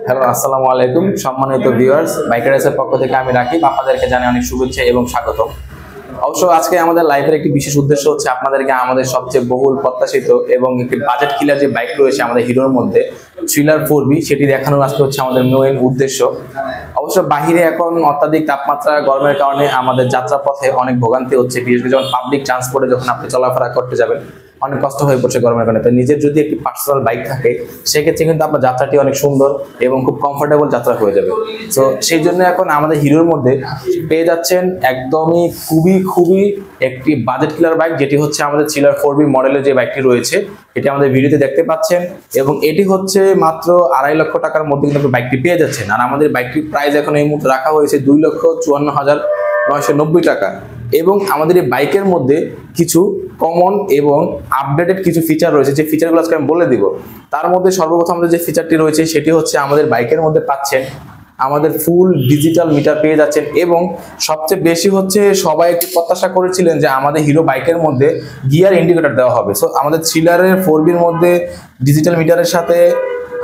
Hello, আসসালামু আলাইকুম সম্মানিত ভিউয়ার্স। বাইকার্সের পক্ষ থেকে আমি রাকিব আপনাদেরকে জানাই অনেক শুভেচ্ছা এবং স্বাগত। অবশ্য আজকে আমাদের লাইভের একটি বিশেষ উদ্দেশ্য হচ্ছে আপনাদেরকে আমাদের সবচেয়ে বহুল প্রত্যাশিত এবং একটি বাজেট কিলার যে বাইক রয়েছে আমাদের হিরোর মধ্যে থ্রিলার 4B, সেটি দেখানোর আজকে হচ্ছে আমাদের মেইন উদ্দেশ্য। অবশ্য বাহিরে এখন অত্যাধিক তাপমাত্রা গরমের কারণে আমাদের যাত্রা পথে অনেক ভোগান্তি হচ্ছে, বিশেষ করে যখন পাবলিক ট্রান্সপোর্টে যখন আপনি চলাফেরা করতে যাবেন অনেক কষ্ট হয়ে পড়ছে গরমের কারণে। তাই নিজের যদি একটি পার্সোনাল বাইক থাকে সেক্ষেত্রে কিন্তু আপনার যাত্রাটি অনেক সুন্দর এবং খুব কমফোর্টেবল যাত্রা হয়ে যাবে। তো সেই জন্য এখন আমাদের হিরোর মধ্যে পেয়ে যাচ্ছেন একদমই খুবই একটি বাজেট কিলার বাইক, যেটি হচ্ছে আমাদের থ্রিলার 4B মডেলের যে বাইকটি রয়েছে এটি আমাদের ভিডিওতে দেখতে পাচ্ছেন। এবং এটি হচ্ছে মাত্র 2.5 লক্ষ টাকার মধ্যে কিন্তু বাইকটি পেয়ে যাচ্ছেন। আর আমাদের বাইকটির প্রাইস এখন এই মুহূর্তে রাখা হয়েছে 2,54,990 টাকা। এবং আমাদের এই বাইকের মধ্যে কিছু কমন এবং আপডেটেড কিছু ফিচার রয়েছে, যে ফিচারগুলো আজকে আমি বলে দিব। তার মধ্যে সর্বপ্রথম আমাদের যে ফিচারটি রয়েছে সেটি হচ্ছে আমাদের বাইকের মধ্যে পাচ্ছেন আমাদের ফুল ডিজিটাল মিটার পেয়ে যাচ্ছেন। এবং সবচেয়ে বেশি হচ্ছে সবাই একটু প্রত্যাশা করেছিলেন যে আমাদের হিরো বাইকের মধ্যে গিয়ার ইন্ডিকেটর দেওয়া হবে। সো আমাদের থ্রিলারের 4Bর মধ্যে ডিজিটাল মিটারের সাথে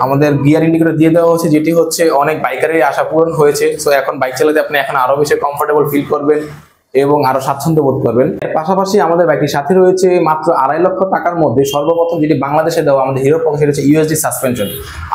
আমাদের গিয়ার ইন্ডিকেটর দিয়ে দেওয়া হচ্ছে, যেটি হচ্ছে অনেক বাইকারেরই আশা পূরণ হয়েছে। সো এখন বাইক চালাতে আপনি এখন আরো বেশি কমফোর্টেবল ফিল করবেন এবং আরো স্বাচ্ছন্দ্য বোধ করবেন। পাশাপাশি আমাদের বাইকের সাথে রয়েছে মাত্র 2.5 লক্ষ টাকার মধ্যে সর্বপ্রথম যেটি বাংলাদেশে দেওয়া আমাদের হিরোর পক্ষে, সেটা হচ্ছে ইউএসডি সাসপেনশন।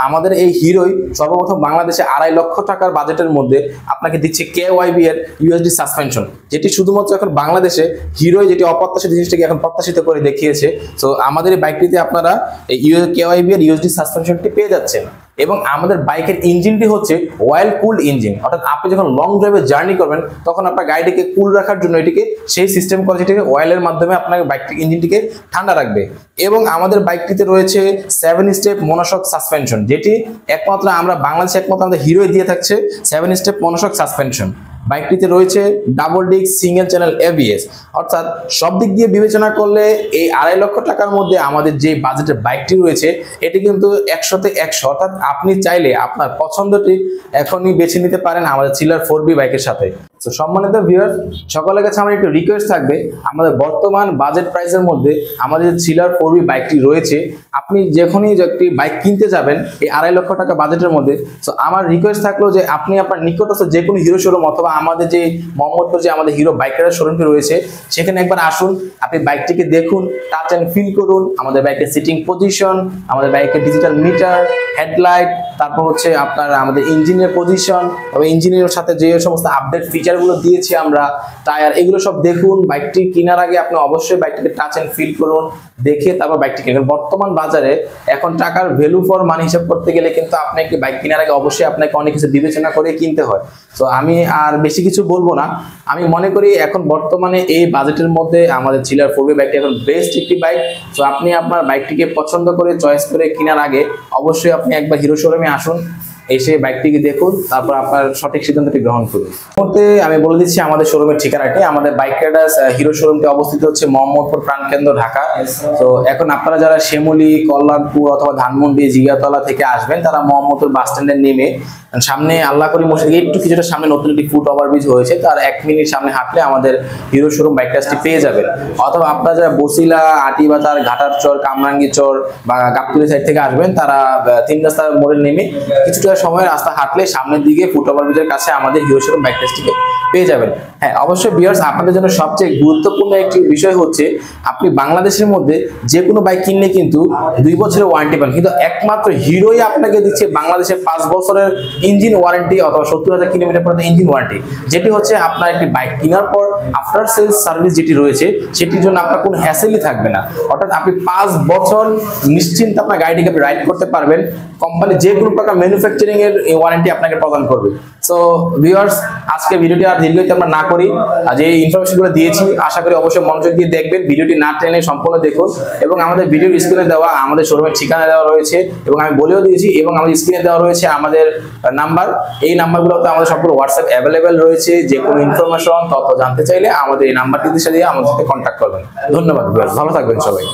আমাদের এই হিরোই সর্বপ্রথম বাংলাদেশে 2.5 লক্ষ টাকার বাজেটের মধ্যে আপনাকে দিচ্ছে KYB এর ইউএসডি সাসপেনশন, যেটি শুধুমাত্র এখন বাংলাদেশে হিরোই যেটি অপ্রত্যাশিত জিনিসটাকে এখন প্রত্যাশিত করে দেখিয়েছে। তো আমাদের এই বাইকটিতে আপনারা এই KYB এর ইউএসডি সাসপেনশনটি পেয়ে যাচ্ছেন। এবং আমাদের বাইকের ইঞ্জিনটি হচ্ছে অয়েল কুলড ইঞ্জিন, অর্থাৎ আপনি যখন লং ড্রাইভে জার্নি করবেন তখন আপনার গাড়িটিকে কুল রাখার জন্য এটিকে সেই সিস্টেম করে, যেটিকে অয়েলের মাধ্যমে আপনার বাইকটির ইঞ্জিনটিকে ঠান্ডা রাখবে। এবং আমাদের বাইকটিতে রয়েছে 7 স্টেপ মনোশক সাসপেনশন, যেটি একমাত্র আমরা বাংলাদেশে একমাত্র আমাদের হিরোই দিয়ে থাকছে 7 স্টেপ মনোশক সাসপেনশন। বাইকটিতে রয়েছে double disc single channel ABS, অর্থাৎ সব দিক দিয়ে বিবেচনা করলে এই 2.5 লক্ষ টাকার মধ্যে আমাদের যে বাজেটের বাইকটি রয়েছে এটি কিন্তু 100তে 100, অর্থাৎ আপনি চাইলে আপনার পছন্দটি এখনই বেছে নিতে পারেন আমাদের থ্রিলার 4B বাইকের সাথে। তো সম্মানিত ভিউয়ার, সকলের কাছে আমার একটু রিকোয়েস্ট থাকবে, আমাদের বর্তমান বাজেট প্রাইসের মধ্যে আমাদের থ্রিলার 4B বাইকটি রয়েছে। আপনি যখনই একটি বাইক কিনতে যাবেন এই 2.5 লক্ষ টাকা বাজেটের মধ্যে, তো আমার রিকোয়েস্ট থাকলো যে আপনি আপনার নিকটস্থ যে কোনো হিরো শোরুম অথবা আমাদের যে মোহাম্মদপুর যে আমাদের হিরো বাইকের শোরুমটি রয়েছে সেখানে একবার আসুন, আপনি বাইকটিকে দেখুন, টাচ অ্যান্ড ফিল করুন আমাদের বাইকের সিটিং পজিশন, আমাদের বাইকের ডিজিটাল মিটার, হেডলাইট, তারপর হচ্ছে আপনার আমাদের ইঞ্জিনের পজিশন এবং ইঞ্জিনের সাথে যে সমস্ত আপডেট ফিচারগুলো দিয়েছি আমরা, টায়ার, এগুলো সব দেখুন। বাইকটি কেনার আগে আপনি অবশ্যই বাইকটিকে টাচ অ্যান্ড ফিল করুন, দেখে তারপর বাইকটি কিনবেন। বর্তমান বাজারে এখন টাকার ভ্যালু ফর মানি হিসাব করতে গেলে কিন্তু আপনি একটি বাইক কেনার আগে অবশ্যই আপনাকে অনেক কিছু বিবেচনা করে কিনতে হয়। তো আমি আর বেশি কিছু বলবো না, আমি মনে করি এখন বর্তমানে এই বাজেটের মধ্যে আমাদের থ্রিলার 4B বাইকটি এখন বেস্ট একটি বাইক। তো আপনি আপনার বাইকটিকে পছন্দ করে চয়েস করে কেনার আগে অবশ্যই আপনি একবার হিরো শোরুমে আসুন, এসে বাইকটিকে দেখুন, তারপর আপনার সঠিক সিদ্ধান্তটি গ্রহণ করুন। মুহূর্তে আমি বলে দিচ্ছি আমাদের শোরুমের ঠিকানাটি। আমাদের বাইক রাইডার্স হিরো শোরুমটি অবস্থিত হচ্ছে মোহাম্মদপুর প্রাণকেন্দ্র, ঢাকা। তো এখন আপনারা যারা শিমুলী, কল্যাণপুর অথবা ধানমন্ডি, জিগাতলা থেকে আসবেন তারা মোহাম্মদপুর বাস স্ট্যান্ডে নেমে সামনে আল্লাহ করি মসজিদ একটু কিছুটা সামনে নতুন একটি ফুট ওভারব্রিজ হয়েছে, তার 1 মিনিট সামনে হাঁটলে আমাদের হিরো শোরুম বাইক রাইডার্সটি পেয়ে যাবেন। অথবা আপনারা যারা বসিলা, আটিবাতার, ঘাটার চর, কামরাঙ্গি চর বা গাবতলী সাইড থেকে আসবেন তারা 3 রাস্তার মোড়ে নেমে কিছুটা সময় রাস্তা হাঁটলে সামনের দিকে ফুট ওভারব্রিজের কাছে আমাদের হিরো শোরুম বাইক রাইডার্সটিকে পেয়ে যাবেন। হ্যাঁ, অবশ্যই ভিউয়ার্স, আপনাদের জন্য সবচেয়ে গুরুত্বপূর্ণ একটি বিষয় হচ্ছে আপনি বাংলাদেশের মধ্যে যে কোনো বাইক কিনলে কিন্তু 2 বছরের ওয়ারেন্টি পান, কিন্তু একমাত্র হিরোই আপনাকে দিচ্ছে বাংলাদেশে 5 বছরের ইঞ্জিন ওয়ারেন্টি অথবা 70,000 কিলোমিটার পর্যন্ত ইঞ্জিন ওয়ারেন্টি, যেটি হচ্ছে আপনার একটি বাইক কেনার পর আফটার সেলস সার্ভিস যেটি রয়েছে সেটির জন্য আপনার কোনো হ্যাসেলই থাকবে না। অর্থাৎ আপনি 5 বছর নিশ্চিন্তে আপনার গাড়িটিকে আপনি রাইড করতে পারবেন, কোম্পানি যে কোনো প্রকার ম্যানুফ্যাকচারিং এর ওয়ারেন্টি আপনাকে প্রদান করবে। সো ভিউয়ার্স, আজকে ভিডিওটি আর দীর্ঘায়িত আমরা না করি, যে ইনফরমেশনগুলো দিয়েছি আশা করি অবশ্যই মনোযোগ দিয়ে দেখবেন, ভিডিওটি না টেনে সম্পূর্ণ দেখুন। এবং আমাদের ভিডিওর স্ক্রিনে দেওয়া আমাদের শোরুমের ঠিকানা দেওয়া রয়েছে এবং আমি বলেও দিয়েছি, এবং আমাদের স্ক্রিনে দেওয়া রয়েছে আমাদের নাম্বার। এই নাম্বারগুলোতে আমাদের সম্পূর্ণ হোয়াটসঅ্যাপ অ্যাভেলেবেল রয়েছে, যে কোনো ইনফরমেশন তথ্য জানতে চাইলে আমাদের এই নাম্বারটিতে সাথে আমাদের সাথে কন্ট্যাক্ট করবেন। ধন্যবাদ ভিউয়ার্স, ভালো থাকবেন সবাই।